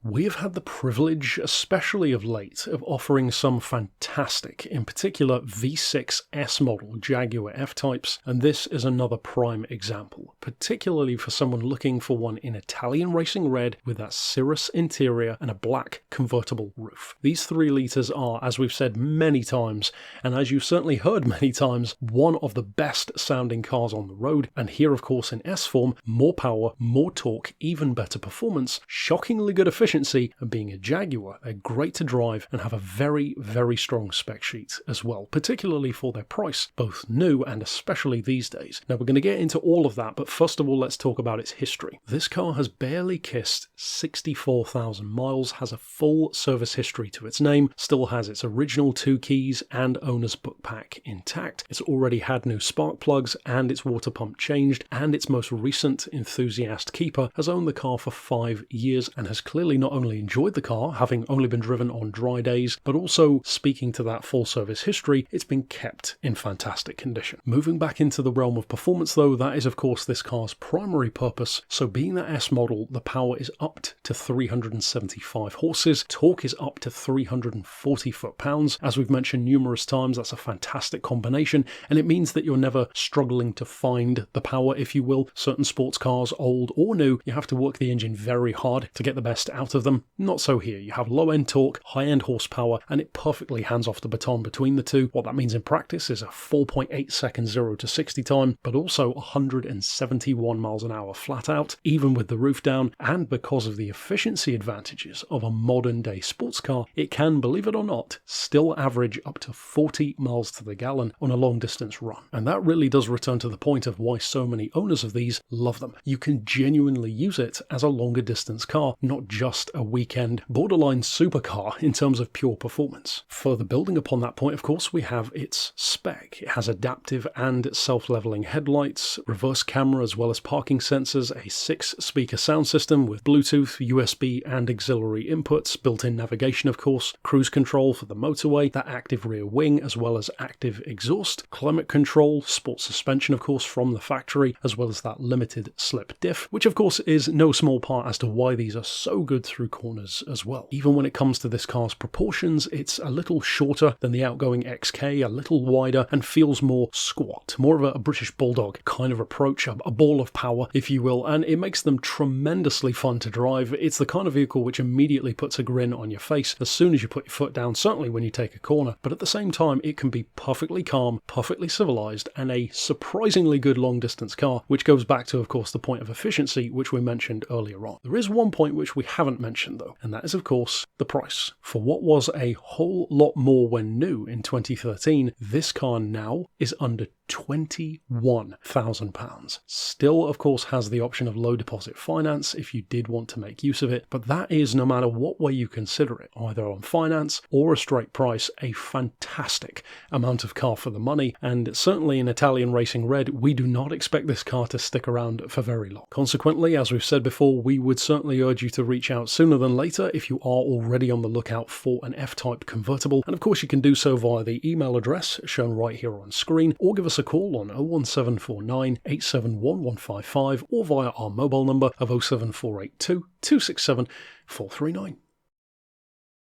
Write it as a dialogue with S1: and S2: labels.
S1: We have had the privilege, especially of late, of offering some fantastic, in particular V6 S model Jaguar F-Types, and this is another prime example, particularly for someone looking for one in Italian racing red with that cirrus interior and a black convertible roof. These 3 litres are, as we've said many times, and as you've certainly heard many times, one of the best sounding cars on the road, and here of course in S form, more power, more torque, even better performance, shockingly good efficiency, and being a Jaguar, they're great to drive and have a very, very strong spec sheet as well, particularly for their price, both new and especially these days. Now we're going to get into all of that, but first of all let's talk about its history. This car has barely kissed 64,000 miles, has a full service history to its name, still has its original 2 keys and owner's book pack intact. It's already had new spark plugs and its water pump changed, and its most recent enthusiast keeper has owned the car for 5 years and has clearly not only enjoyed the car, having only been driven on dry days, but also, speaking to that full service history, it's been kept in fantastic condition. Moving back into the realm of performance though, that is of course this car's primary purpose. So being that S model, the power is up to 375 horses, torque is up to 340 foot-pounds. As we've mentioned numerous times, that's a fantastic combination, and it means that you're never struggling to find the power, if you will. Certain sports cars, old or new, you have to work the engine very hard to get the best out of them. Not so here. You have low-end torque, high-end horsepower, and it perfectly hands off the baton between the two. What that means in practice is a 4.8 second 0 to 60 time, but also 171 miles an hour flat out, even with the roof down. And because of the efficiency advantages of a modern day sports car, it can, believe it or not, still average up to 40 miles to the gallon on a long distance run. And that really does return to the point of why so many owners of these love them. You can genuinely use it as a longer distance car, not just a weekend borderline supercar in terms of pure performance. Further building upon that point, of course, we have its spec. It has adaptive and self-leveling headlights, reverse camera as well as parking sensors, a 6-speaker sound system with Bluetooth, USB and auxiliary inputs, built-in navigation of course, cruise control for the motorway, that active rear wing as well as active exhaust, climate control, sport suspension of course from the factory, as well as that limited slip diff, which of course is no small part as to why these are so good through corners as well. Even when it comes to this car's proportions, it's a little shorter than the outgoing XK, a little wider, and feels more squat, more of a British Bulldog kind of approach, a ball of power if you will, and it makes them tremendously fun to drive. It's the kind of vehicle which immediately puts a grin on your face as soon as you put your foot down, certainly when you take a corner, but at the same time it can be perfectly calm, perfectly civilized, and a surprisingly good long distance car, which goes back to of course the point of efficiency which we mentioned earlier on. There is one point which we haven't mentioned though, and that is of course the price. For what was a whole lot more when new in 2013, this car now is under £21,000. Still, of course, has the option of low deposit finance if you did want to make use of it, but that is, no matter what way you consider it, either on finance or a straight price, a fantastic amount of car for the money, and certainly in Italian racing red, we do not expect this car to stick around for very long. Consequently, as we've said before, we would certainly urge you to reach out sooner than later if you are already on the lookout for an F-Type convertible, and of course you can do so via the email address shown right here on screen, or give us a call on 01749 871155 or via our mobile number of 07482 267 439.